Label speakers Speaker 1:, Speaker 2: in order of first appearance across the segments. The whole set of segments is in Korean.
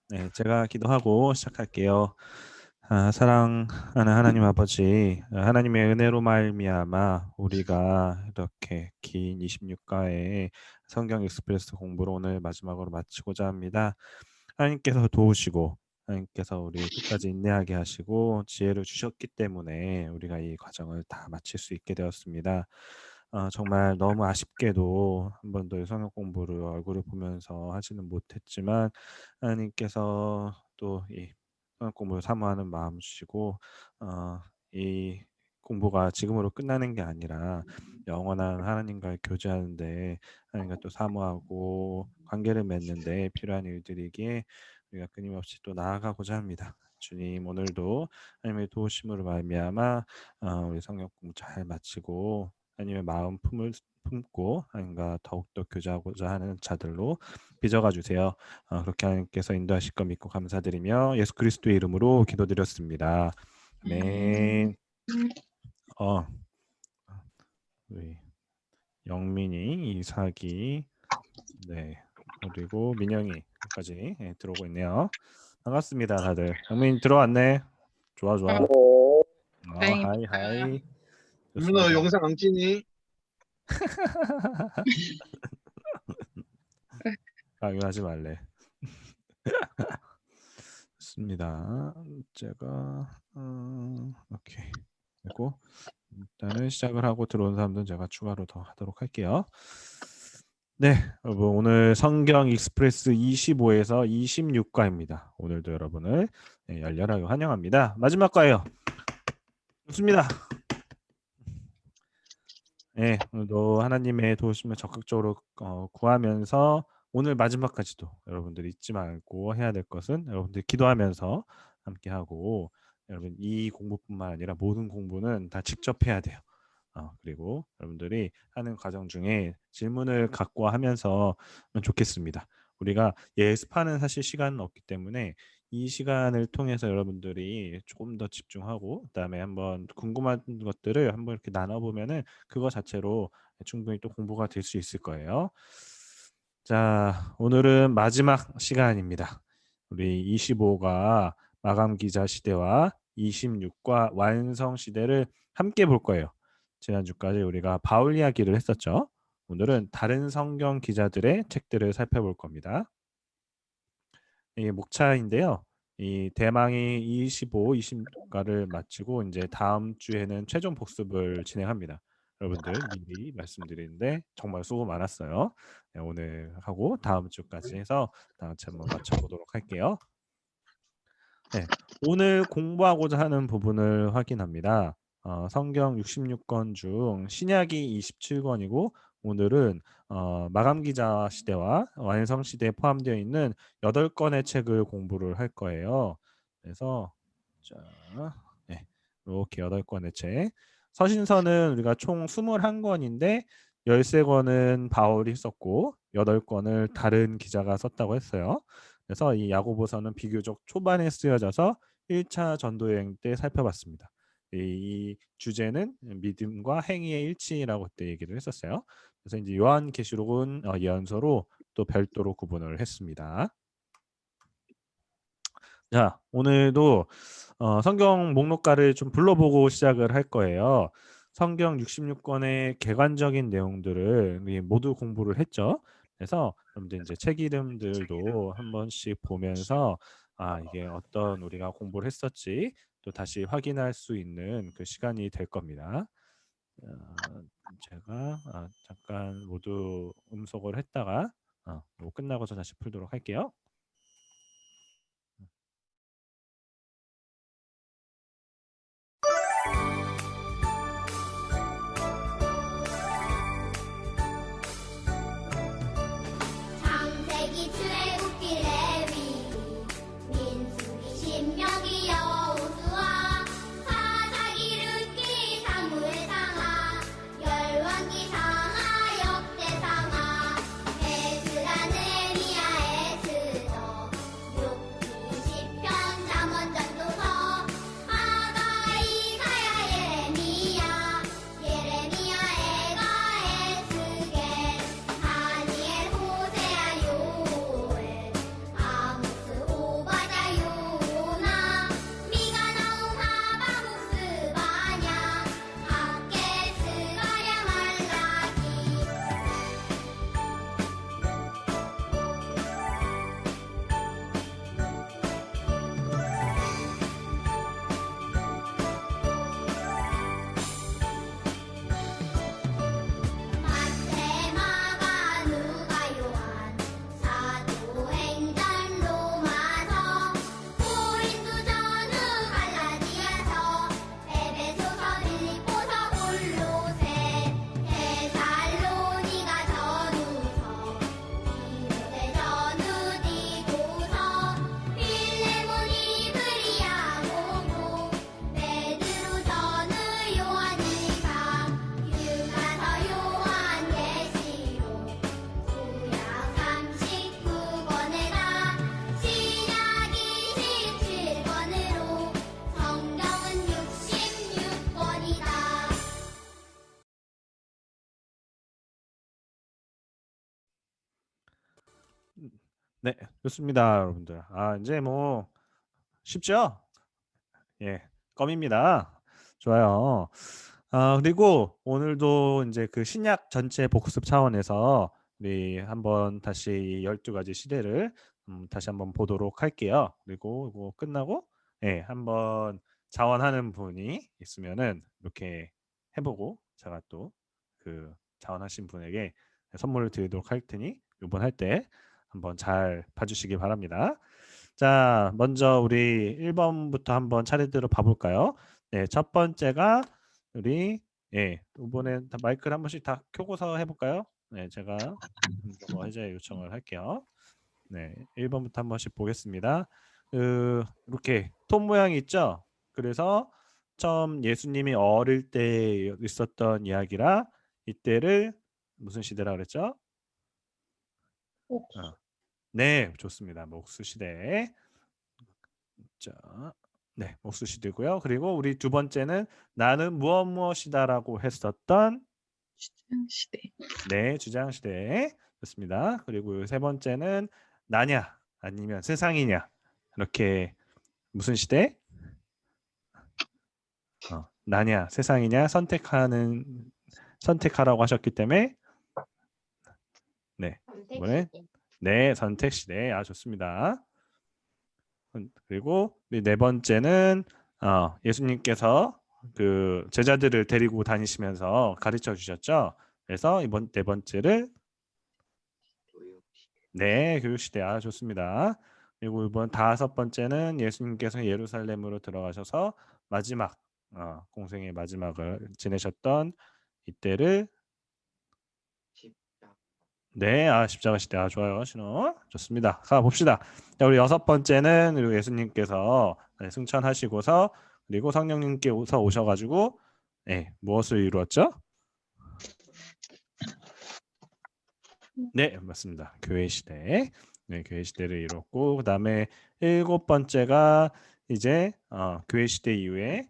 Speaker 1: 네, 제가 기도하고 시작할게요. 사랑하는 하나님 아버지, 하나님의 은혜로 말미암아 우리가 이렇게 긴 26과의 성경 익스프레스 공부를 오늘 마지막으로 마치고자 합니다. 하나님께서 도우시고 하나님께서 우리 끝까지 인내하게 하시고 지혜를 주셨기 때문에 우리가 이 과정을 다 마칠 수 있게 되었습니다. 정말 너무 아쉽게도 한 번도 성경 공부를 얼굴을 보면서 하지는 못했지만 하나님께서 또 이 성경 공부를 사모하는 마음 주시고 이 공부가 지금으로 끝나는 게 아니라 영원한 하나님과의 교제하는데 하나님과 또 사모하고 관계를 맺는데 필요한 일들이기에 우리가 끊임없이 또 나아가고자 합니다. 주님 오늘도 하나님의 도우심으로 말미암아 우리 성경 공부 잘 마치고 하나님의 마음 품고 하나님과 더욱더 교제하고자 하는 자들로 빚어가 주세요. 그렇게 하나님께서 인도하실 것 믿고 감사드리며 예수 그리스도의 이름으로 기도드렸습니다. 아멘. 어, 우리 영민이, 이삭이, 네, 그리고 민영이까지 들어오고 있네요. 반갑습니다, 다들. 영민 들어왔네. 좋아, 좋아.
Speaker 2: 다행입니다.
Speaker 1: 하이, 하이.
Speaker 3: 민아
Speaker 1: 좋습니다.
Speaker 3: 영상 안 찍니?
Speaker 1: 강요하지 말래. 좋습니다. 제가 오케이. 그리고 일단은 시작을 하고 들어온 사람들은 제가 추가로 더 하도록 할게요. 네, 여러분 오늘 성경 익스프레스 25에서 26과입니다. 오늘도 여러분을 열렬하게 환영합니다. 마지막 과예요. 좋습니다. 네, 오늘도 하나님의 도우심을 적극적으로 구하면서 오늘 마지막까지도 여러분들 잊지 말고 해야 될 것은 여러분들 기도하면서 함께하고 여러분 이 공부뿐만 아니라 모든 공부는 다 직접 해야 돼요. 그리고 여러분들이 하는 과정 중에 질문을 갖고 하면서 좋겠습니다. 우리가 예습하는 사실 시간은 없기 때문에 이 시간을 통해서 여러분들이 조금 더 집중하고 그다음에 한번 궁금한 것들을 한번 이렇게 나눠보면은 그거 자체로 충분히 또 공부가 될 수 있을 거예요. 자, 오늘은 마지막 시간입니다. 우리 25가 마감 기자 시대와 26과 완성 시대를 함께 볼 거예요. 지난주까지 우리가 바울 이야기를 했었죠. 오늘은 다른 성경 기자들의 책들을 살펴볼 겁니다. 이게 목차인데요. 이 대망이 25, 26과를 마치고 이제 다음 주에는 최종 복습을 진행합니다. 여러분들 미리 말씀드리는데 정말 수고 많았어요. 네, 오늘 하고 다음 주까지 해서 다 같이 한번 맞춰보도록 할게요. 네, 오늘 공부하고자 하는 부분을 확인합니다. 성경 66권 중 신약이 27권이고 오늘은 마감 기자 시대와 완성 시대에 포함되어 있는 8권의 책을 공부를 할 거예요. 그래서 자, 네, 이렇게 8권의 책. 서신서는 우리가 총 21권인데 13권은 바울이 썼고 8권을 다른 기자가 썼다고 했어요. 그래서 이 야고보서는 비교적 초반에 쓰여져서 1차 전도 여행 때 살펴봤습니다. 이 주제는 믿음과 행위의 일치라고 그때 얘기를 했었어요. 그래서 이제 요한계시록은 예언서로 또 별도로 구분을 했습니다. 자, 오늘도 성경 목록가를 좀 불러보고 시작을 할 거예요. 성경 66권의 개관적인 내용들을 모두 공부를 했죠. 그래서 여러분들 이제 책 이름들도 한 번씩 보면서 이게 어떤 우리가 공부를 했었지 또 다시 확인할 수 있는 그 시간이 될 겁니다. 제가 잠깐 모두 음속을 했다가 끝나고서 다시 풀도록 할게요.
Speaker 4: 창세기 출애굽기 레위 민수기 신명기 여호수아 사사기 룻기 사무엘 상하 열왕기 상하 역대 상하 에스라 느헤미야 에스라
Speaker 1: 네, 좋습니다, 여러분들. 이제 뭐 쉽죠? 예, 껌입니다. 좋아요. 그리고 오늘도 이제 그 신약 전체 복습 차원에서 우리 한번 다시 12가지 시대를 다시 한번 보도록 할게요. 그리고 이거 끝나고 예, 한번 자원하는 분이 있으면은 이렇게 해보고 제가 또 그 자원하신 분에게 선물을 드리도록 할 테니 이번 할 때 한번 잘 봐주시기 바랍니다. 자, 먼저 우리 1번부터 한번 차례대로 봐볼까요? 네, 첫 번째가 우리 이번에 마이크를 한 번씩 다 켜고서 해볼까요? 네, 제가 해제 요청을 할게요. 네, 1번부터 한 번씩 보겠습니다. 이렇게 톱 모양이 있죠? 그래서 처음 예수님이 어릴 때 있었던 이야기라 이때를 무슨 시대라 그랬죠? 네, 좋습니다. 목수 시대. 자, 네, 목수 시대고요. 그리고 우리 두 번째는 나는 무엇이다라고 했었던
Speaker 2: 주장 시대.
Speaker 1: 네, 주장 시대. 좋습니다. 그리고 세 번째는 나냐 아니면 세상이냐 이렇게 무슨 시대? 나냐 세상이냐 선택하라고 하셨기 때문에 네, 이번에 네, 선택 시대. 좋습니다. 그리고 네 번째는 예수님께서 그 제자들을 데리고 다니시면서 가르쳐 주셨죠. 그래서 이번 네 번째를 네, 교육 시대. 좋습니다. 그리고 이번 다섯 번째는 예수님께서 예루살렘으로 들어가셔서 마지막 공생의 마지막을 지내셨던 이때를 네, 십자가 시대. 좋아요. 신호. 좋습니다. 가 봅시다. 자, 우리 여섯 번째는 그리고 예수님께서 승천하시고서 그리고 성령님께서 오셔가지고 무엇을 이루었죠? 네, 맞습니다. 교회 시대. 네, 교회 시대를 이뤘고 그다음에 일곱 번째가 이제 교회 시대 이후에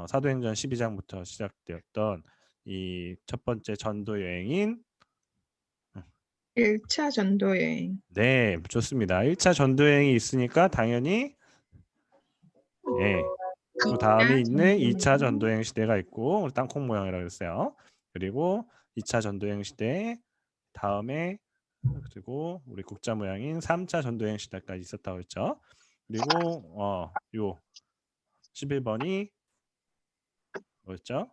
Speaker 1: 사도행전 12장부터 시작되었던 이 첫 번째 전도 여행인
Speaker 2: 1차 전도 여행.
Speaker 1: 네, 좋습니다. 1차 전도 여행이 있으니까 당연히 그 다음에 있는 2차 전도 여행 시대가 있고 땅콩 모양이라고 했어요. 그리고 2차 전도 여행 시대 다음에 그리고 우리 국자 모양인 3차 전도 여행 시대까지 있었다고 했죠. 그리고 요 11번이 뭐였죠?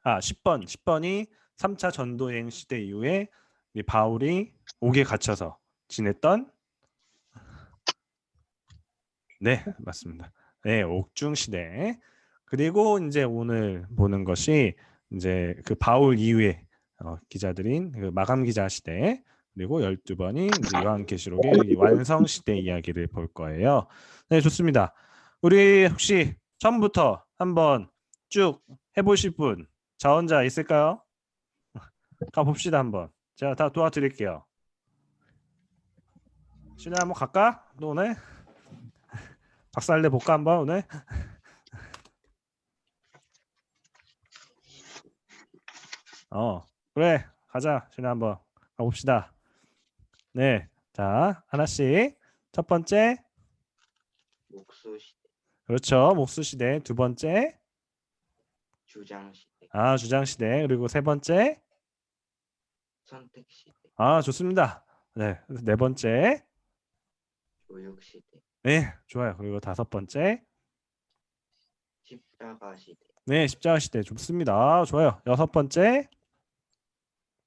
Speaker 1: 10번이 3차 전도 여행 시대 이후에 이 바울이 옥에 갇혀서 지냈던 네, 맞습니다. 네, 옥중 시대. 그리고 이제 오늘 보는 것이 이제 그 바울 이후에 기자들인 그 마감 기자 시대 그리고 12번이 이제 요한계시록의 이 완성 시대 이야기를 볼 거예요. 네, 좋습니다. 우리 혹시 처음부터 한번 쭉 해보실 분 저 혼자 있을까요? 가봅시다 한번. 제가 다 도와드릴게요. 신혜 한번 갈까? 너 오늘? 박살내 볼까 한번 오늘? 그래 가자. 신혜 한번 가봅시다. 네, 자 하나씩. 첫 번째
Speaker 3: 목수 시대,
Speaker 1: 그렇죠. 목수 시대. 두 번째
Speaker 3: 주장 시대,
Speaker 1: 주장 시대. 그리고 세 번째
Speaker 3: 선택 시대,
Speaker 1: 좋습니다. 네, 네 번째
Speaker 3: 교육 시대,
Speaker 1: 네, 좋아요. 그리고 다섯 번째
Speaker 3: 십자가 시대,
Speaker 1: 네, 십자가 시대. 좋습니다. 좋아요. 여섯 번째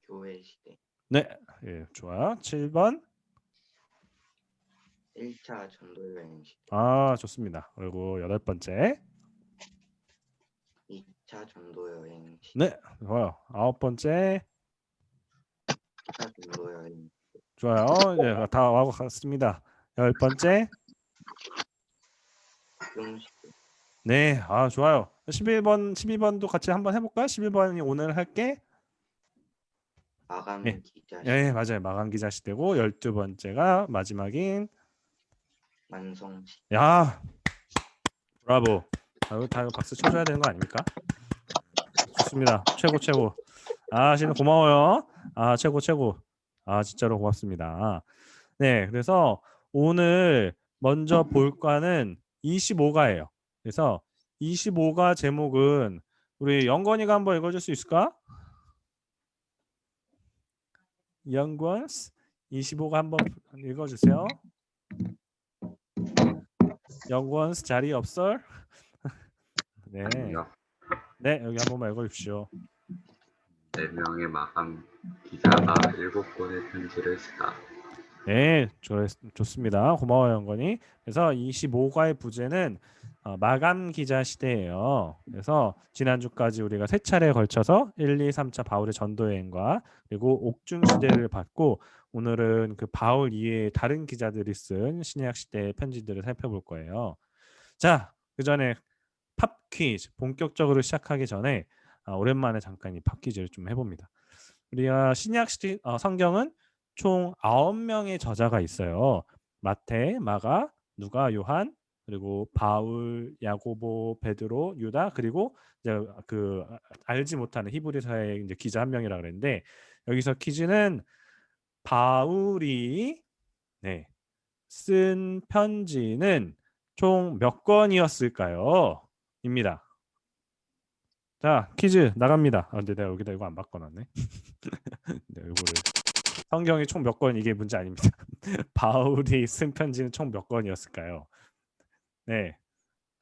Speaker 3: 교회 시대,
Speaker 1: 네, 좋아요. 7번
Speaker 3: 1차 전도 여행 시대,
Speaker 1: 좋습니다. 그리고 여덟 번째
Speaker 3: 2차 전도 여행 시대,
Speaker 1: 네, 좋아요. 아홉 번째
Speaker 3: 4차 전도 여행 시대,
Speaker 1: 좋아요. 예, 다 와고 갔습니다. 열 번째
Speaker 3: 중 시대,
Speaker 1: 네, 좋아요. 12번도 같이 한번 해볼까요? 11번이 오늘 할게.
Speaker 3: 마감
Speaker 1: 네.
Speaker 3: 기자 시대,
Speaker 1: 네, 맞아요. 마감 기자 시대고 12번째가 마지막인
Speaker 3: 완성 시대,
Speaker 1: 야, 브라보. 다 박수 쳐줘야 되는 거 아닙니까? 좋습니다. 최고. 신우 고마워요. 최고. 아, 진짜로 고맙습니다. 네, 그래서 오늘 먼저 볼 과는 25가예요. 그래서 25가 제목은 우리 영건이가 한번 읽어줄 수 있을까? 영건 25가 한번 읽어주세요. 영건 자리 없어? 네,
Speaker 5: 아니요.
Speaker 1: 네 여기 한 번만 읽어주십시오.
Speaker 5: 4명의 마감 기자가 7권의 편지를 쓰다.
Speaker 1: 네, 좋습니다. 고마워요, 영건이. 그래서 25과의 부제는 마감 기자 시대예요. 그래서 지난주까지 우리가 3차례에 걸쳐서 1, 2, 3차 바울의 전도 여행과 그리고 옥중 시대를 봤고 오늘은 그 바울 이외의 다른 기자들이 쓴 신약 시대의 편지들을 살펴볼 거예요. 자, 그 전에 팝 퀴즈 본격적으로 시작하기 전에 오랜만에 잠깐 이 팝 퀴즈를 좀 해봅니다. 우리가 신약 시대 성경은 총 9명의 저자가 있어요. 마태, 마가, 누가, 요한, 그리고 바울, 야고보, 베드로, 유다, 그리고 이제 그 알지 못하는 히브리서의 이제 기자 한 명이라 그랬는데 여기서 퀴즈는 바울이 쓴 편지는 총 몇 권이었을까요? 입니다. 자, 퀴즈 나갑니다. 근데 내가 여기다 이거 안 바꿔놨네. 네, 이거를 성경이 총 몇 권 이게 문제 아닙니다. 바울이 쓴 편지는 총 몇 권이었을까요? 네,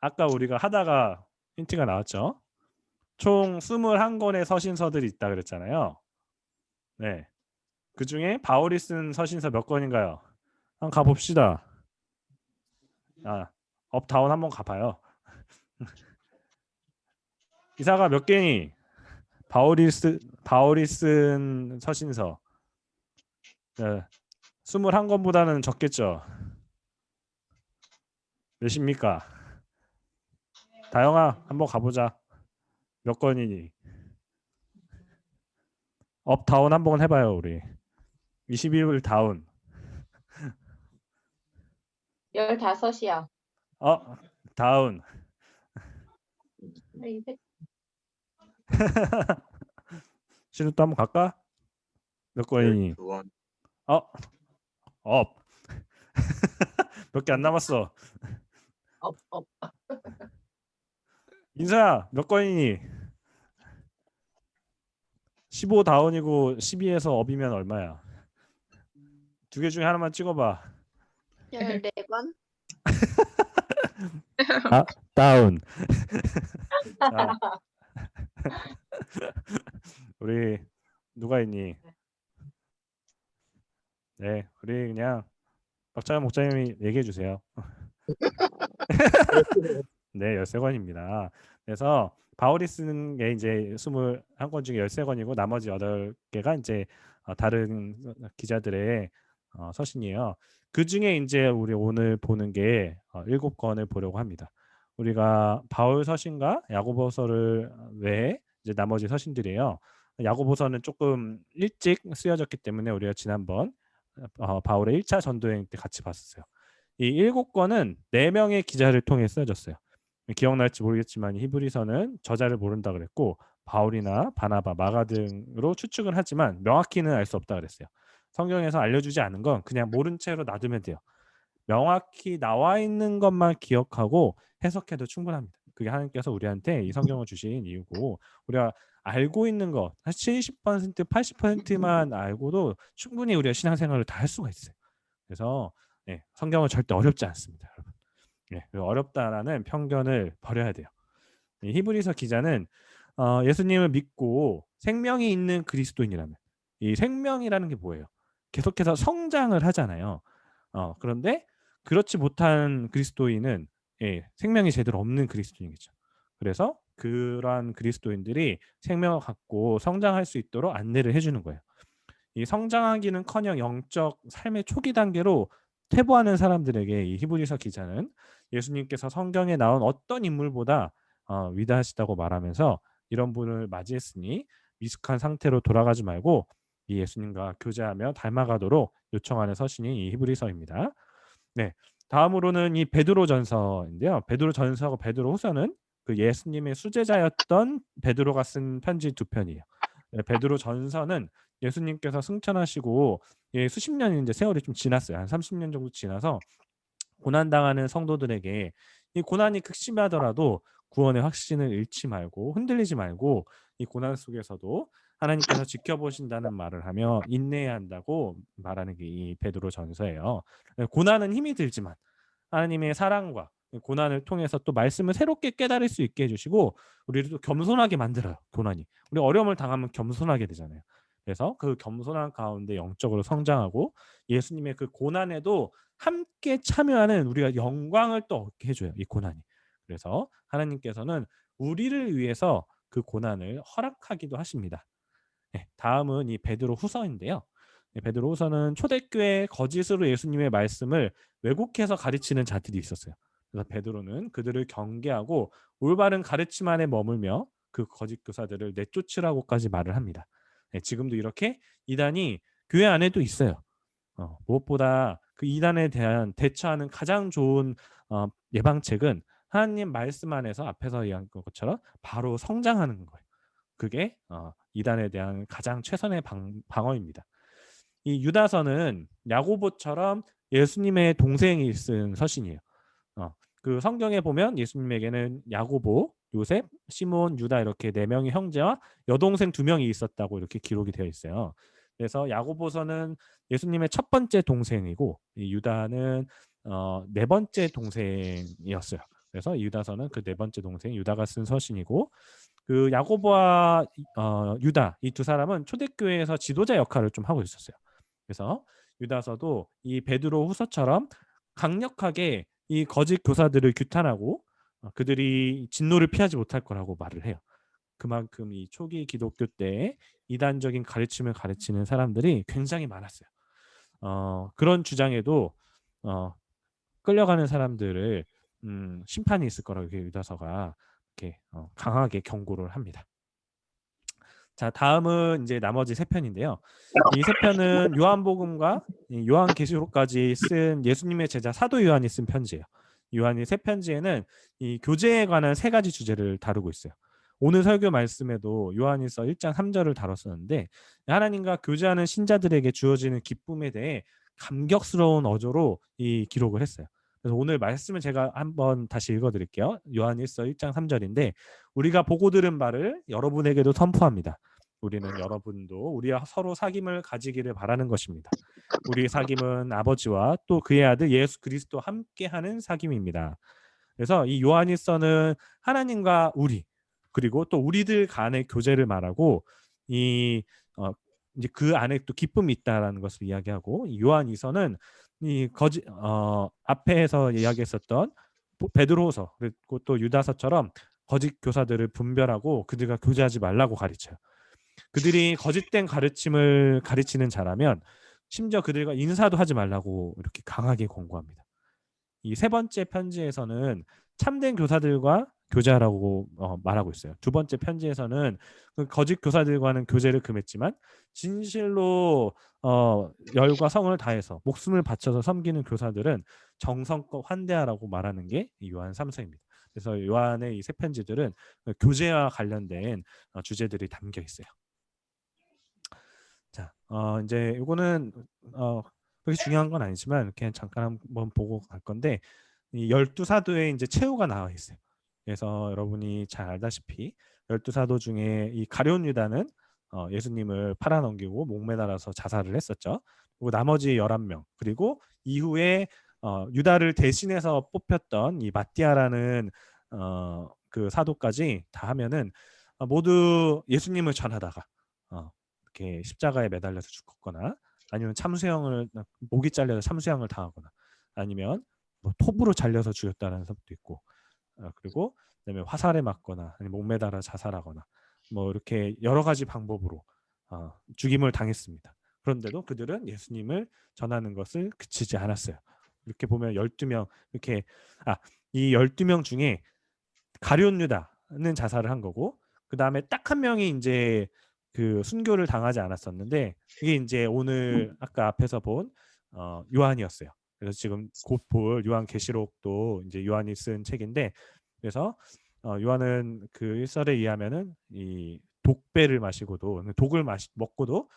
Speaker 1: 아까 우리가 하다가 힌트가 나왔죠. 총 21권의 서신서들이 있다 그랬잖아요. 네, 그 중에 바울이 쓴 서신서 몇 권인가요? 한번 가봅시다. 업다운 한번 가봐요. 이사가 몇 개니? 바울이 쓴 서신서 21권보다는 적겠죠. 몇입니까? 다영아 한번 가보자. 몇 권이니? 업 다운 한번 해봐요 우리. 21 다운.
Speaker 6: 15이요.
Speaker 1: 다운. 신우 또 한번 갈까? 몇 권이니?
Speaker 3: 12원.
Speaker 1: 업. 몇 개 안 남았어. 인사야 몇 권이니? 15 다운이고 12에서 업이면 얼마야? 두 개 중에 하나만 찍어봐.
Speaker 6: 14권?
Speaker 1: 다운. 우리 누가 있니? 네, 우리 그냥 박찬현 목사님이 얘기해 주세요. 네, 13권입니다. 그래서 바울이 쓰는 게 이제 21권 중에 13권이고 나머지 8개가 이제 다른 기자들의 서신이에요. 그 중에 이제 우리 오늘 보는 게 7권을 보려고 합니다. 우리가 바울 서신과 야고보서를 외에 이제 나머지 서신들이에요. 야고보서는 조금 일찍 쓰여졌기 때문에 우리가 지난번 바울의 1차 전도여행 때 같이 봤었어요. 이 7권은 4명의 기자를 통해 쓰여졌어요. 기억날지 모르겠지만 히브리서는 저자를 모른다 그랬고 바울이나 바나바, 마가 등으로 추측은 하지만 명확히는 알 수 없다 그랬어요. 성경에서 알려주지 않은 건 그냥 모른 채로 놔두면 돼요. 명확히 나와 있는 것만 기억하고 해석해도 충분합니다. 그게 하나님께서 우리한테 이 성경을 주신 이유고 우리가 알고 있는 것 70%, 80%만 알고도 충분히 우리가 신앙생활을 다 할 수가 있어요. 그래서 성경은 절대 어렵지 않습니다, 여러분. 어렵다라는 편견을 버려야 돼요. 히브리서 기자는 예수님을 믿고 생명이 있는 그리스도인이라면 이 생명이라는 게 뭐예요? 계속해서 성장을 하잖아요. 그런데 그렇지 못한 그리스도인은 생명이 제대로 없는 그리스도인이죠. 그래서 그러한 그리스도인들이 생명을 갖고 성장할 수 있도록 안내를 해주는 거예요. 이 성장하기는커녕 영적 삶의 초기 단계로 퇴보하는 사람들에게 이 히브리서 기자는 예수님께서 성경에 나온 어떤 인물보다 위대하시다고 말하면서 이런 분을 맞이했으니 미숙한 상태로 돌아가지 말고 이 예수님과 교제하며 닮아가도록 요청하는 서신이 이 히브리서입니다. 네, 다음으로는 이 베드로전서인데요. 베드로전서하고 베드로후서는 그 예수님의 수제자였던 베드로가 쓴 편지 2편이에요. 베드로전서는 예수님께서 승천하시고 수십 년이 이제 세월이 좀 지났어요. 한 30년 정도 지나서 고난당하는 성도들에게 이 고난이 극심하더라도 구원의 확신을 잃지 말고 흔들리지 말고 이 고난 속에서도 하나님께서 지켜보신다는 말을 하며 인내해야 한다고 말하는 게 이 베드로 전서예요. 고난은 힘이 들지만 하나님의 사랑과 고난을 통해서 또 말씀을 새롭게 깨달을 수 있게 해주시고 우리를 또 겸손하게 만들어요. 고난이 우리 어려움을 당하면 겸손하게 되잖아요. 그래서 그 겸손한 가운데 영적으로 성장하고 예수님의 그 고난에도 함께 참여하는 우리가 영광을 또 얻게 해줘요. 이 고난이. 그래서 하나님께서는 우리를 위해서 그 고난을 허락하기도 하십니다. 네, 다음은 이 베드로 후서인데요. 베드로 후서는 초대교회 거짓으로 예수님의 말씀을 왜곡해서 가르치는 자들이 있었어요. 그래서 베드로는 그들을 경계하고 올바른 가르침 안에 머물며 그 거짓 교사들을 내쫓으라고까지 말을 합니다. 네, 지금도 이렇게 이단이 교회 안에도 있어요. 무엇보다 그 이단에 대한 대처하는 가장 좋은 예방책은 하나님 말씀 안에서 앞에서 이야기한 것처럼 바로 성장하는 거예요. 그게 이단에 대한 가장 최선의 방어입니다. 이 유다서는 야고보처럼 예수님의 동생이 쓴 서신이에요. 그 성경에 보면 예수님에게는 야고보, 요셉, 시몬, 유다 이렇게 4명의 형제와 여동생 2명이 있었다고 이렇게 기록이 되어 있어요. 그래서 야고보서는 예수님의 첫 번째 동생이고 이 유다는 4번째 동생이었어요. 그래서 유다서는 그 4번째 동생 유다가 쓴 서신이고 그 야고보와 유다 이 2사람은 초대교회에서 지도자 역할을 좀 하고 있었어요. 그래서 유다서도 이 베드로 후서처럼 강력하게 이 거짓 교사들을 규탄하고 그들이 진노를 피하지 못할 거라고 말을 해요. 그만큼 이 초기 기독교 때 이단적인 가르침을 가르치는 사람들이 굉장히 많았어요. 그런 주장에도 끌려가는 사람들을 심판이 있을 거라고 이렇게 유다서가 이렇게 강하게 경고를 합니다. 자, 다음은 이제 나머지 3편인데요. 이 3편은 요한복음과 요한계시록까지 쓴 예수님의 제자 사도 요한이 쓴 편지예요. 요한이 3편지에는 이 교제에 관한 3가지 주제를 다루고 있어요. 오늘 설교 말씀에도 요한일서 1장 3절을 다뤘었는데 하나님과 교제하는 신자들에게 주어지는 기쁨에 대해 감격스러운 어조로 이 기록을 했어요. 그래서 오늘 말씀을 제가 한번 다시 읽어드릴게요. 요한일서 1장 3절인데 우리가 보고 들은 바를 여러분에게도 선포합니다. 우리는 여러분도 우리와 서로 사귐을 가지기를 바라는 것입니다. 우리의 사귐은 아버지와 또 그의 아들 예수 그리스도 함께하는 사귐입니다. 그래서 이 요한일서는 하나님과 우리 그리고 또 우리들 간의 교제를 말하고 이제 그 안에 또 기쁨이 있다라는 것을 이야기하고 이 요한이서는 이 앞에서 이야기했었던 베드로서 그리고 또 유다서처럼 거짓 교사들을 분별하고 그들과 교제하지 말라고 가르쳐요. 그들이 거짓된 가르침을 가르치는 자라면 심지어 그들과 인사도 하지 말라고 이렇게 강하게 권고합니다. 이 3번째 편지에서는 참된 교사들과 교제하라고 말하고 있어요. 2번째 편지에서는 그 거짓 교사들과는 교제를 금했지만 진실로 열과 성을 다해서 목숨을 바쳐서 섬기는 교사들은 정성껏 환대하라고 말하는 게 요한 3서입니다. 그래서 요한의 이 3편지들은 교제와 관련된 주제들이 담겨 있어요. 자, 이제 이거는 그렇게 중요한 건 아니지만 그냥 잠깐 한번 보고 갈 건데 이 12사도에 이제 최후가 나와 있어요. 그래서 여러분이 잘 알다시피 12사도 중에 이 가룟 유다는 예수님을 팔아넘기고 목매달아서 자살을 했었죠. 그리고 나머지 11명 그리고 이후에 유다를 대신해서 뽑혔던 이 마띠아라는 그 사도까지 다 하면은 모두 예수님을 전하다가 이렇게 십자가에 매달려서 죽었거나 아니면 참수형을 목이 잘려서 참수형을 당하거나 아니면 뭐 톱으로 잘려서 죽였다는 사람도 있고 그리고 그다음에 화살에 맞거나 아니면 목매달아 자살하거나 뭐 이렇게 여러 가지 방법으로 죽임을 당했습니다. 그런데도 그들은 예수님을 전하는 것을 그치지 않았어요. 이렇게 보면 12명 이렇게 이 12명 중에 가룟 유다는 자살을 한 거고 그 다음에 딱 한 명이 이제 그 순교를 당하지 않았었는데 이게 이제 오늘 아까 앞에서 본 요한이었어요. 그래서 지금 곧 볼 요한계시록도 이제 요한이 쓴 책인데 그래서 요한은 그 일설에 의하면은 이 독배를 마시고도 독을 먹고도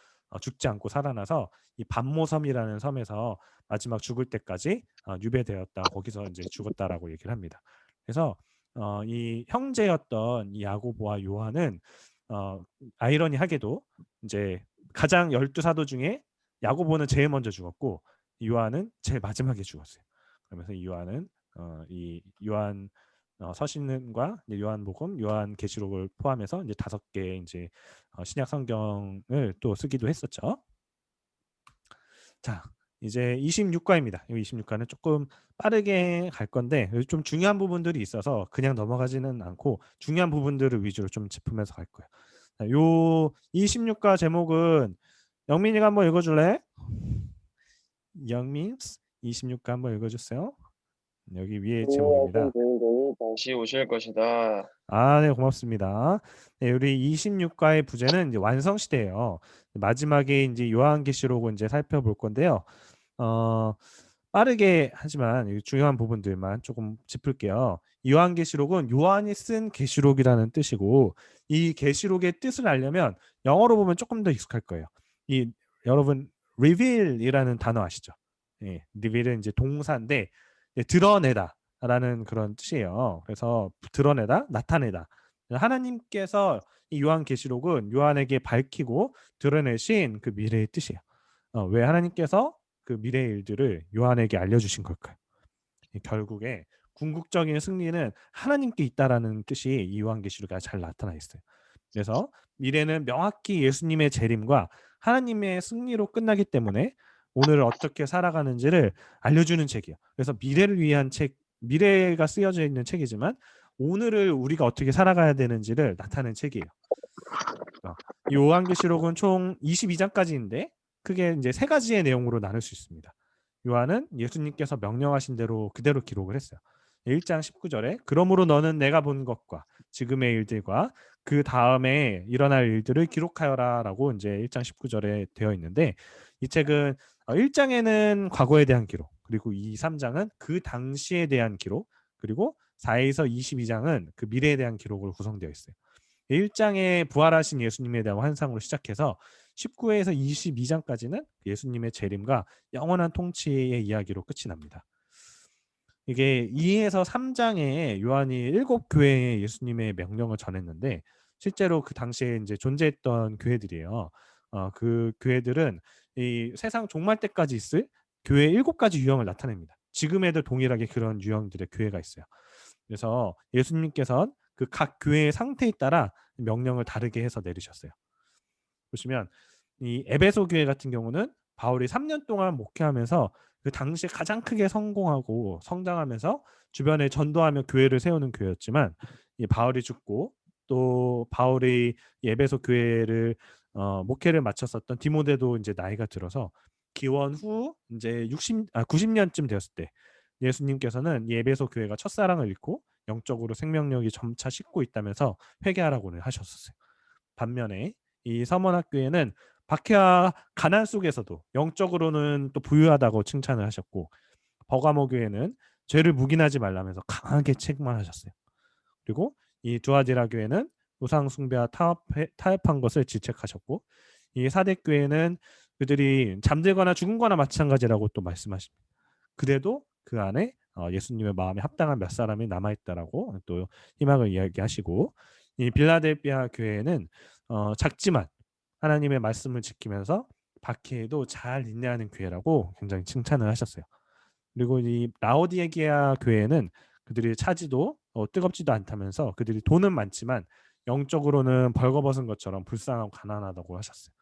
Speaker 1: 죽지 않고 살아나서 이 반모섬이라는 섬에서 마지막 죽을 때까지 유배되었다. 거기서 이제 죽었다라고 얘기를 합니다. 그래서 이 형제였던 이 야고보와 요한은 아이러니하게도 이제 가장 12사도 중에 야고보는 제일 먼저 죽었고 요한은 제일 마지막에 죽었어요. 그러면서 이 요한은 이 요한 서신과 요한복음, 요한계시록을 포함해서 이제 5개 이제 신약 성경을 또 쓰기도 했었죠. 자, 이제 26과입니다. 이 26과는 조금 빠르게 갈 건데 좀 중요한 부분들이 있어서 그냥 넘어가지는 않고 중요한 부분들을 위주로 좀 짚으면서 갈 거예요. 자, 요 26과 제목은 영민이가 한번 읽어줄래? 영민 26과 한번 읽어주세요. 여기 위에 제목입니다.
Speaker 7: 다시 오실 것이다.
Speaker 1: 네, 고맙습니다. 네, 우리 26과의 부제는 이제 완성시대예요. 마지막에 이제 요한계시록을 이제 살펴볼 건데요. 빠르게 하지만 중요한 부분들만 조금 짚을게요. 요한계시록은 요한이 쓴 계시록이라는 뜻이고 이 계시록의 뜻을 알려면 영어로 보면 조금 더 익숙할 거예요. 이 여러분 reveal이라는 단어 아시죠? 예, reveal은 이제 동사인데 드러내다라는 그런 뜻이에요. 그래서 드러내다, 나타내다. 하나님께서 이 요한계시록은 요한에게 밝히고 드러내신 그 미래의 뜻이에요. 왜 하나님께서 그 미래의 일들을 요한에게 알려주신 걸까요? 결국에 궁극적인 승리는 하나님께 있다라는 뜻이 이 요한계시록에 잘 나타나 있어요. 그래서 미래는 명확히 예수님의 재림과 하나님의 승리로 끝나기 때문에 오늘 어떻게 살아가는지를 알려주는 책이에요. 그래서 미래를 위한 책, 미래가 쓰여져 있는 책이지만 오늘을 우리가 어떻게 살아가야 되는지를 나타내는 책이에요. 이 요한계시록은 총 22장까지인데 크게 이제 3가지의 내용으로 나눌 수 있습니다. 요한은 예수님께서 명령하신 대로 그대로 기록을 했어요. 1장 19절에 그러므로 너는 내가 본 것과 지금의 일들과 그 다음에 일어날 일들을 기록하여라 라고 이제 1장 19절에 되어 있는데 이 책은 1장에는 과거에 대한 기록, 그리고 2, 3장은 그 당시에 대한 기록, 그리고 4에서 22장은 그 미래에 대한 기록으로 구성되어 있어요. 1장에 부활하신 예수님에 대한 환상으로 시작해서 19에서 22장까지는 예수님의 재림과 영원한 통치의 이야기로 끝이 납니다. 이게 2에서 3장에 요한이 7교회에 예수님의 명령을 전했는데 실제로 그 당시에 이제 존재했던 교회들이에요. 그 교회들은 이 세상 종말 때까지 있을 교회 7가지 유형을 나타냅니다. 지금에도 동일하게 그런 유형들의 교회가 있어요. 그래서 예수님께서는 그 각 교회의 상태에 따라 명령을 다르게 해서 내리셨어요. 보시면 이 에베소 교회 같은 경우는 바울이 3년 동안 목회하면서 그 당시에 가장 크게 성공하고 성장하면서 주변에 전도하며 교회를 세우는 교회였지만 이 바울이 죽고 또 바울이 에베소 교회를 목회를 마쳤었던 디모데도 이제 나이가 들어서 기원 후 이제 90년쯤 되었을 때 예수님께서는 이 에베소 교회가 첫사랑을 잃고 영적으로 생명력이 점차 식고 있다면서 회개하라고는 하셨었어요. 반면에 이 서문학교회는 박해와 가난 속에서도 영적으로는 또 부유하다고 칭찬을 하셨고 버가모 교회는 죄를 묵인하지 말라면서 강하게 책망하셨어요. 그리고 이 두아디라 교회는 우상 숭배와 타협한 것을 지책하셨고 이 사대 교회는 그들이 잠들거나 죽은 거나 마찬가지라고 또 말씀하십니다. 그래도 그 안에 예수님의 마음에 합당한 몇 사람이 남아있다라고 또 희망을 이야기하시고 이 빌라델피아 교회는 작지만 하나님의 말씀을 지키면서 박해에도 잘 인내하는 교회라고 굉장히 칭찬을 하셨어요. 그리고 이 라오디게아 교회는 그들이 차지도 뜨겁지도 않다면서 그들이 돈은 많지만 영적으로는 벌거벗은 것처럼 불쌍하고 가난하다고 하셨어요.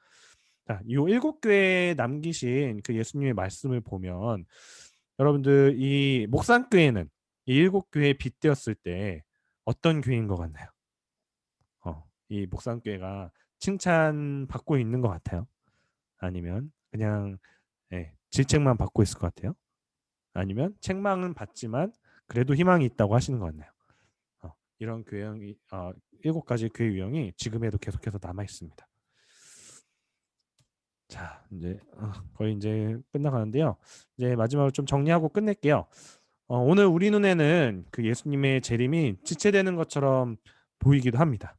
Speaker 1: 자, 이 7교회에 남기신 그 예수님의 말씀을 보면 여러분들 이 목산교회는 이 7교회에 빗대었을 때 어떤 교회인 것 같나요? 이 목산교회가 칭찬받고 있는 것 같아요? 아니면 그냥 질책만 받고 있을 것 같아요? 아니면 책망은 받지만 그래도 희망이 있다고 하시는 것 같나요? 이런 교형이 7가지 교회 유형이 지금에도 계속해서 남아 있습니다. 자, 이제 거의 이제 끝나가는데요. 이제 마지막으로 좀 정리하고 끝낼게요. 오늘 우리 눈에는 그 예수님의 재림이 지체되는 것처럼 보이기도 합니다.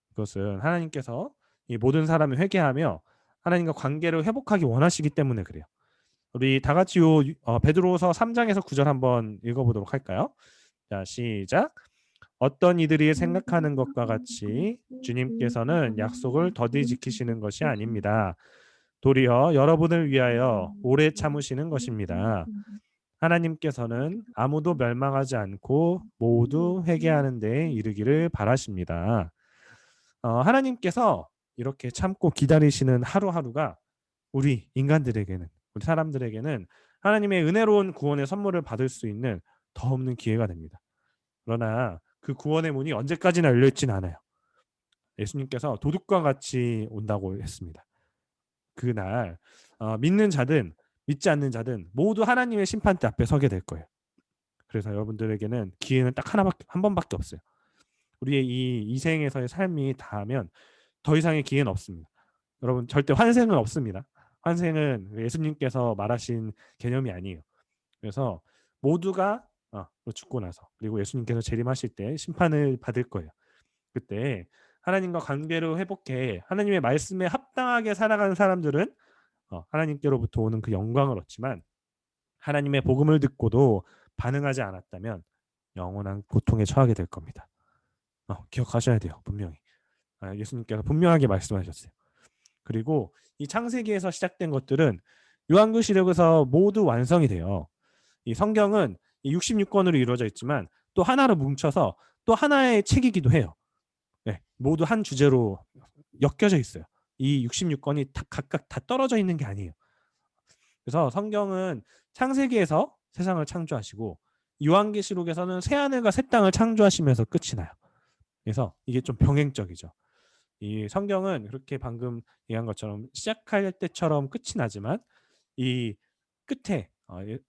Speaker 1: 그것은 하나님께서 이 모든 사람이 회개하며 하나님과 관계를 회복하기 원하시기 때문에 그래요. 우리 다 같이 베드로서 3장에서 9절 한번 읽어보도록 할까요? 자, 시작. 어떤 이들이 생각하는 것과 같이 주님께서는 약속을 더디 지키시는 것이 아닙니다. 도리어 여러분을 위하여 오래 참으시는 것입니다. 하나님께서는 아무도 멸망하지 않고 모두 회개하는 데에 이르기를 바라십니다. 하나님께서 이렇게 참고 기다리시는 하루하루가 우리 인간들에게는, 우리 사람들에게는 하나님의 은혜로운 구원의 선물을 받을 수 있는 더 없는 기회가 됩니다. 그러나 그 구원의 문이 언제까지나 열려 있지는 않아요. 예수님께서 도둑과 같이 온다고 했습니다. 그날 믿는 자든 믿지 않는 자든 모두 하나님의 심판대 앞에 서게 될 거예요. 그래서 여러분들에게는 기회는 딱 한 번밖에 없어요. 우리의 이 생에서의 삶이 다하면 더 이상의 기회는 없습니다. 여러분 절대 환생은 없습니다. 환생은 예수님께서 말하신 개념이 아니에요. 그래서 모두가 죽고 나서 그리고 예수님께서 재림하실 때 심판을 받을 거예요. 그때 하나님과 관계를 회복해 하나님의 말씀에 합당하게 살아가는 사람들은 하나님께로부터 오는 그 영광을 얻지만 하나님의 복음을 듣고도 반응하지 않았다면 영원한 고통에 처하게 될 겁니다. 기억하셔야 돼요. 분명히. 예수님께서 분명하게 말씀하셨어요. 그리고 이 창세기에서 시작된 것들은 요한계시록에서 모두 완성이 돼요. 이 성경은 66권으로 이루어져 있지만 또 하나로 뭉쳐서 또 하나의 책이기도 해요. 네, 모두 한 주제로 엮여져 있어요. 이 66권이 각각 다 떨어져 있는 게 아니에요. 그래서 성경은 창세기에서 세상을 창조하시고 요한계시록에서는 새하늘과 새 땅을 창조하시면서 끝이 나요. 그래서 이게 좀 병행적이죠. 이 성경은 그렇게 방금 얘기한 것처럼 시작할 때처럼 끝이 나지만 이 끝에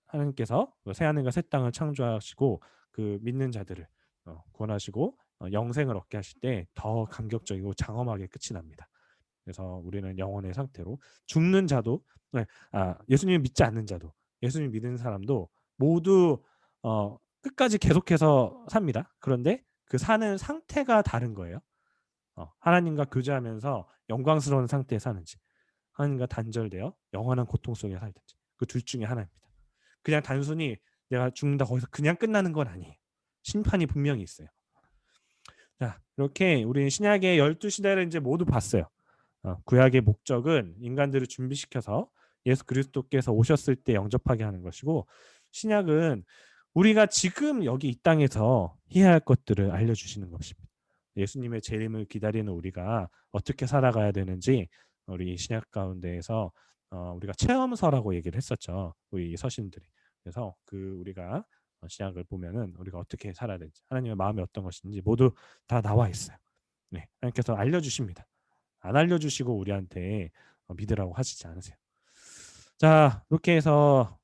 Speaker 1: 하나님께서 새하늘과 새 땅을 창조하시고 그 믿는 자들을 구원하시고 영생을 얻게 하실 때 더 감격적이고 장엄하게 끝이 납니다. 그래서 우리는 영혼의 상태로 죽는 자도 예수님을 믿지 않는 자도 예수님 믿는 사람도 모두 끝까지 계속해서 삽니다. 그런데 그 사는 상태가 다른 거예요. 하나님과 교제하면서 영광스러운 상태에 사는지 하나님과 단절되어 영원한 고통 속에 살든지 그 둘 중에 하나입니다. 그냥 단순히 내가 죽는다 거기서 그냥 끝나는 건 아니에요. 심판이 분명히 있어요. 자, 이렇게 우리 신약의 12시대를 이제 모두 봤어요. 구약의 목적은 인간들을 준비시켜서 예수 그리스도께서 오셨을 때 영접하게 하는 것이고 신약은 우리가 지금 여기 이 땅에서 해야 할 것들을 알려주시는 것입니다. 예수님의 재림을 기다리는 우리가 어떻게 살아가야 되는지 우리 신약 가운데에서 우리가 체험서라고 얘기를 했었죠. 우리 서신들이. 그래서 우리가 신약을 보면은 우리가 어떻게 살아야 되는지 하나님의 마음이 어떤 것인지 모두 다 나와 있어요. 네, 하나님께서 알려주십니다. 안 알려주시고 우리한테 믿으라고 하시지 않으세요. 자, 이렇게 해서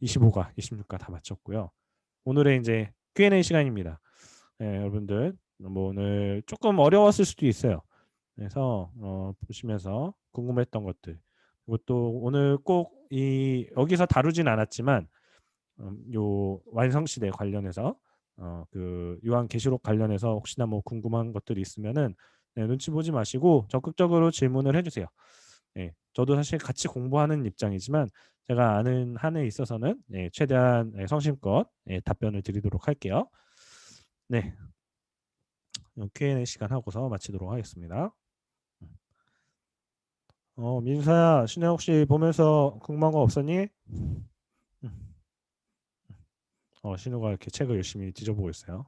Speaker 1: 25가 26가 다 마쳤고요. 오늘의 이제 Q&A 시간입니다. 네, 여러분들 뭐 오늘 조금 어려웠을 수도 있어요. 그래서 보시면서 궁금했던 것들 그리고 또 오늘 꼭 여기서 다루진 않았지만 요 완성시대 관련해서 그 요한계시록 관련해서 혹시나 뭐 궁금한 것들이 있으면은 눈치 보지 마시고 적극적으로 질문을 해주세요. 네, 저도 사실 같이 공부하는 입장이지만 제가 아는 한에 있어서는 최대한 성심껏 답변을 드리도록 할게요. 네, Q&A 시간 하고서 마치도록 하겠습니다. 민서야, 신혜 혹시 보면서 궁금한 거 없었니? 신우가 이렇게 책을 열심히 뒤져보고 있어요.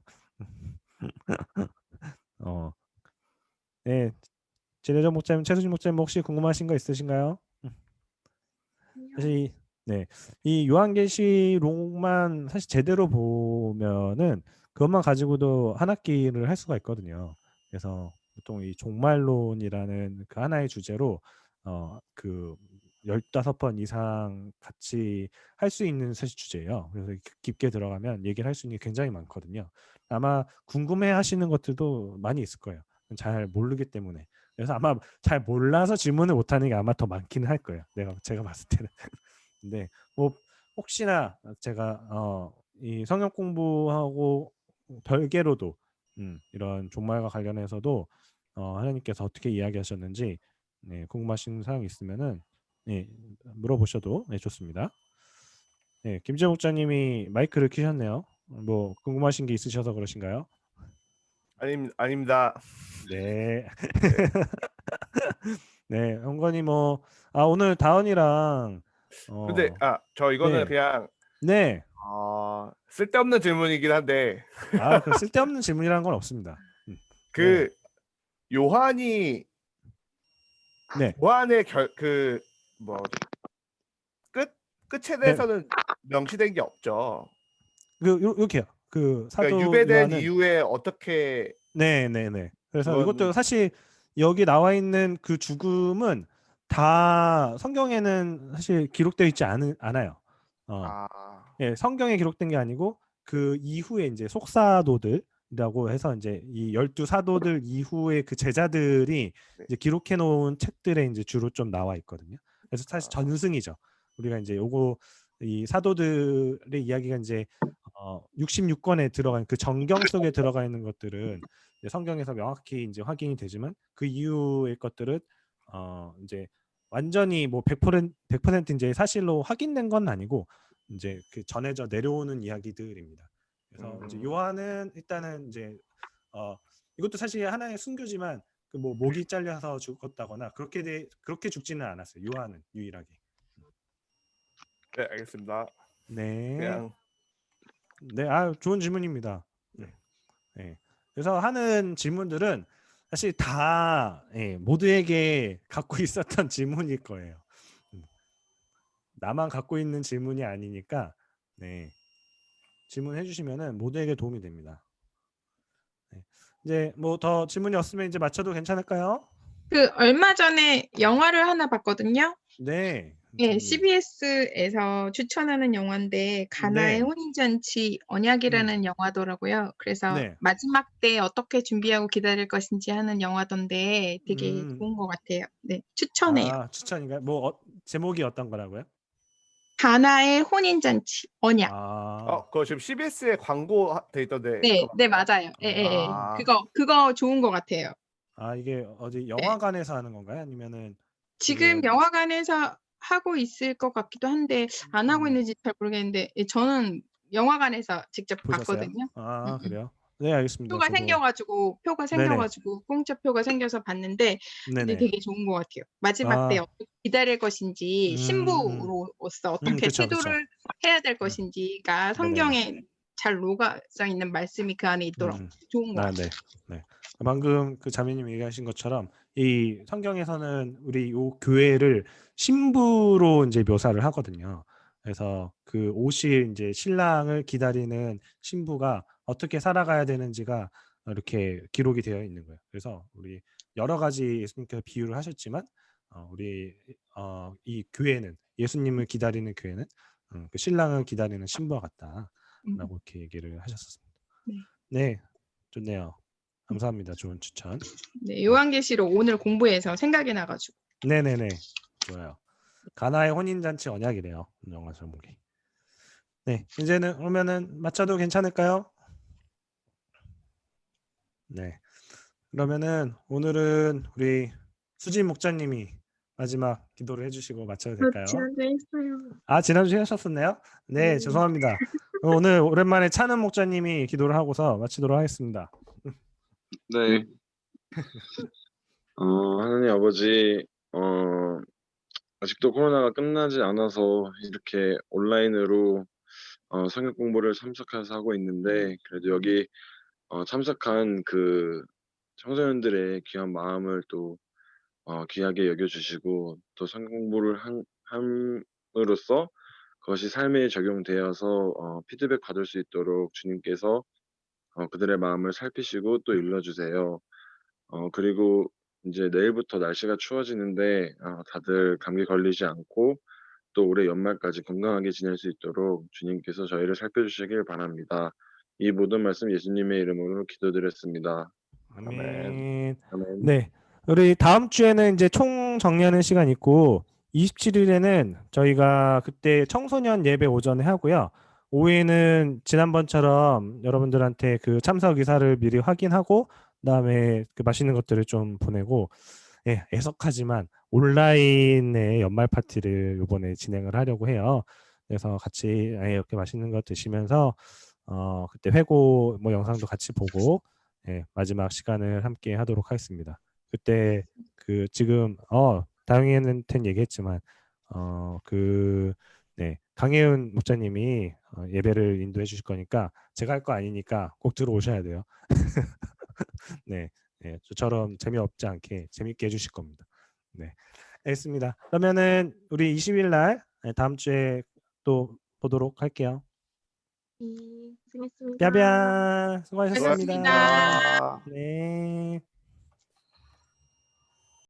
Speaker 1: 네, 진혜정 목사님, 최수진 목사님 혹시 궁금하신 거 있으신가요? 사실 이 요한계시록만 사실 제대로 보면은 그것만 가지고도 한 학기를 할 수가 있거든요. 그래서 보통 이 종말론이라는 그 하나의 주제로 그 15번 이상 같이 할 수 있는 사실 주제예요. 그래서 깊게 들어가면 얘기를 할 수 있는 게 굉장히 많거든요. 아마 궁금해 하시는 것들도 많이 있을 거예요. 잘 모르기 때문에. 그래서 아마 잘 몰라서 질문을 못 하는 게 아마 더 많기는 할 거예요. 제가 봤을 때는. 근데 뭐 혹시나 제가 이 성경 공부하고 별개로도 이런 종말과 관련해서도 하나님께서 어떻게 이야기하셨는지 네, 궁금하신 사항 있으면은 네, 물어보셔도 네, 좋습니다. 네, 김재 목자님이 마이크를 켜셨네요. 뭐 궁금하신 게 있으셔서 그러신가요?
Speaker 8: 아닙니다.
Speaker 1: 네.
Speaker 8: 네.
Speaker 1: 네, 형건이 뭐 오늘 다은이랑
Speaker 8: 근데 저 이거는
Speaker 1: 네.
Speaker 8: 그냥
Speaker 1: 네.
Speaker 8: 쓸데없는 질문이긴 한데
Speaker 1: 그 쓸데없는 질문이라는 건 없습니다.
Speaker 8: 그 요한이
Speaker 1: 네.
Speaker 8: 요한의 끝에 대해서는 명시된 게 없죠.
Speaker 1: 요렇게요. 그 사도
Speaker 8: 그러니까 유배된
Speaker 1: 요한은
Speaker 8: 이후에 어떻게
Speaker 1: 네. 그래서
Speaker 8: 그건-
Speaker 1: 이것도 사실 여기 나와 있는 그 죽음은 다 성경에는 사실 기록되어 있지 않아요. 예, 성경에 기록된 게 아니고 그 이후에 이제 속사도들이라고 해서 이제 이 12사도들 이후에 그 제자들이 이제 기록해 놓은 책들에 이제 주로 좀 나와 있거든요. 그래서 사실 전승이죠. 우리가 이제 요거 이 사도들의 이야기가 이제 66권에 들어간 그 정경 속에 들어가 있는 것들은 이제 성경에서 명확히 이제 확인이 되지만 그 이후의 것들은 이제 완전히 뭐 100% 이제 사실로 확인된 건 아니고 이제 그 전해져 내려오는 이야기들입니다. 그래서 이제 요한은 일단은 이제 이것도 사실 하나의 순교지만 그 뭐 목이 잘려서 죽었다거나 그렇게 죽지는 않았어요. 요한은 유일하게.
Speaker 8: 네, 알겠습니다.
Speaker 1: 네.
Speaker 8: 그냥
Speaker 1: 네, 좋은 질문입니다. 네. 그래서 하는 질문들은 사실 다 모두에게 갖고 있었던 질문일 거예요. 나만 갖고 있는 질문이 아니니까 네. 질문해 주시면은 모두에게 도움이 됩니다. 네. 이제 뭐 더 질문이 없으면 이제 맞춰도 괜찮을까요?
Speaker 2: 그 얼마 전에 영화를 하나 봤거든요.
Speaker 1: 네.
Speaker 2: 네, CBS에서 추천하는 영화인데 가나의
Speaker 1: 네.
Speaker 2: 혼인잔치 언약이라는 영화더라고요. 그래서
Speaker 1: 네.
Speaker 2: 마지막 때 어떻게 준비하고 기다릴 것인지 하는 영화던데 되게
Speaker 1: 음.
Speaker 2: 좋은 것 같아요. 네, 추천해요.
Speaker 1: 추천인가요? 뭐 제목이 어떤 거라고요?
Speaker 2: 가나의 혼인잔치 언약.
Speaker 8: 그거 지금 CBS에 광고 돼 있던데.
Speaker 2: 네,
Speaker 8: 그거
Speaker 2: 네 맞아요. 예. 그거 좋은 것 같아요.
Speaker 1: 이게 어디 영화관에서 하는 건가요? 아니면은
Speaker 2: 지금 영화관에서 하고 있을 것 같기도 한데 안 하고 있는지 잘 모르겠는데 저는 영화관에서 직접
Speaker 1: 보셨어요?
Speaker 2: 봤거든요.
Speaker 1: 그래요? 네, 알겠습니다.
Speaker 2: 표가 생겨가지고 공짜 표가 생겨서 봤는데 근데
Speaker 1: 네네.
Speaker 2: 되게 좋은 것 같아요. 마지막 때 어떻게 기다릴 것인지 신부로서 어떻게
Speaker 1: 그쵸.
Speaker 2: 태도를 해야 될 것인지가 성경에 잘 녹아져 있는 말씀이 그 안에 있더라고요. 좋은 것 같아요.
Speaker 1: 네. 방금 그 자매님 얘기하신 것처럼 이 성경에서는 우리 요 교회를 신부로 이제 묘사를 하거든요. 그래서 그 오실 이제 신랑을 기다리는 신부가 어떻게 살아가야 되는지가 이렇게 기록이 되어 있는 거예요. 그래서 우리 여러 가지 예수님께서 비유를 하셨지만 우리 이 교회는 예수님을 기다리는 교회는 그 신랑을 기다리는 신부와 같다라고 이렇게 얘기를 하셨습니다. 네, 좋네요. 감사합니다. 좋은 추천.
Speaker 2: 네, 요한계시록 오늘 공부해서 생각이 나가지고.
Speaker 1: 네네네. 좋아요. 가나의 혼인잔치 언약이래요. 영화 제목이. 네, 이제는 그러면은 맞춰도 괜찮을까요? 네. 그러면은 오늘은 우리 수진 목자님이 마지막 기도를 해주시고 맞춰도 될까요?
Speaker 2: 지난주에 했어요.
Speaker 1: 지난주에 하셨었네요? 네, 죄송합니다. 오늘 오랜만에 차는 목자님이 기도를 하고서 마치도록 하겠습니다.
Speaker 7: 네. 하나님 아버지, 아직도 코로나가 끝나지 않아서 이렇게 온라인으로 성역 공부를 참석해서 하고 있는데 그래도 여기 참석한 그 청소년들의 귀한 마음을 또 귀하게 여겨주시고 또 성경 공부를 함으로써 그것이 삶에 적용되어서 피드백 받을 수 있도록 주님께서 그들의 마음을 살피시고 또 일러주세요. 그리고 이제 내일부터 날씨가 추워지는데 다들 감기 걸리지 않고 또 올해 연말까지 건강하게 지낼 수 있도록 주님께서 저희를 살펴주시길 바랍니다. 이 모든 말씀 예수님의 이름으로 기도드렸습니다.
Speaker 1: 아멘. 네, 우리 다음 주에는 이제 총 정리하는 시간 있고 27일에는 저희가 그때 청소년 예배 오전에 하고요. 오후에는 지난번처럼 여러분들한테 그 참석 의사를 미리 확인하고 그다음에 그 맛있는 것들을 좀 보내고 예, 애석하지만 온라인의 연말 파티를 이번에 진행을 하려고 해요. 그래서 같이 이렇게 맛있는 거 드시면서 그때 회고 뭐 영상도 같이 보고 예, 마지막 시간을 함께 하도록 하겠습니다. 그때 그 지금 다영이한테는 얘기했지만 네, 강혜은 목사님이 예배를 인도해 주실 거니까 제가 할 거 아니니까 꼭 들어오셔야 돼요. 네, 네, 저처럼 재미없지 않게 재밌게 해주실 겁니다. 네, 알겠습니다. 그러면은 우리 20일 날 다음 주에 또 보도록 할게요.
Speaker 6: 수고했습니다.
Speaker 1: 뼈뼈 수고하셨습니다.
Speaker 2: 수고하셨습니다.
Speaker 1: 네.